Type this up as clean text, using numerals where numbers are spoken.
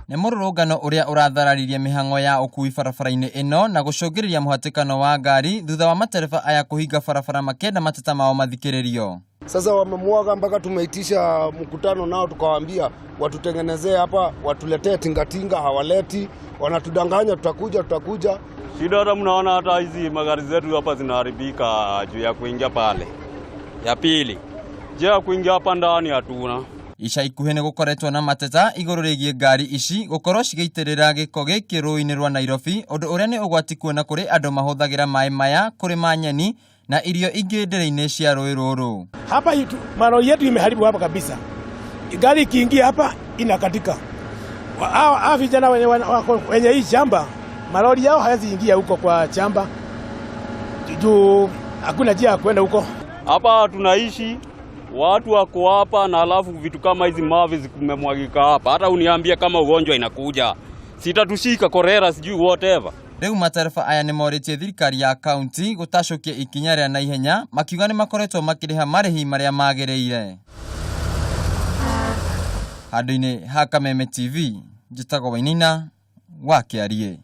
Nĩ mũrũrũngano ũrĩa ũrathararirie mĩhang'o ya ũkui barabara-inĩ ĩno na gũcũngĩrĩria mũhatĩkano wa ngari thutha wa matereba aya kũhinga barabara makĩenda mateta mao mathikĩrĩrio. Sasa wamemwaga mpaka tumeitisha mkutano nao tukawaambia watutengenezee hapa, watuletee tingatinga, hawaleti, wanatudanganya tutakuja. Shida hata mnaona hata hizi magari zetu hapa zinaharibika juu ya kuingia pale. Ya pili, je, ya kuingia hapa ndani hatuna. Ica ikuhĩ nĩ gũkoretwo na mateta igũrũ rĩgiĩ ngari ici gũkorwo cigĩitĩrĩra gĩko gĩkĩ rũĩ-inĩ rwa Nairobi, ũndũ ũrĩa nĩ ũgwati kuona kũrĩ andũ mahũthagĩra maĩ maya kũrĩma nyeni na irio ingĩ ndĩrĩ-inĩ cia rũĩ rũrũ. Hapa maroli yetu imeharibu hapa kabisa. Gari ikiingia hapa inakatika. Hawa vijana wenye hii shamba maroli yao hawezi ingia huko kwa shamba. Juu hakuna njia ya kwenda huko. Hapa tunaishi watu wako hapa na alafu vitu kama hizi mavi zimemwagika hapa. Hata uniambia kama ugonjwa inakuja, sitatushika korera sijui whatever. Rĩu matereba aya nĩ morĩtie thirikari ya kaunti gũtacũkia ikinya rĩa naihenya, makiuga nĩ makoretwo makĩrĩha marĩhi marĩa magĩrĩire. Handũ-inĩ ha Kameme TV, njĩtagwo Wainaina wa Kĩarie.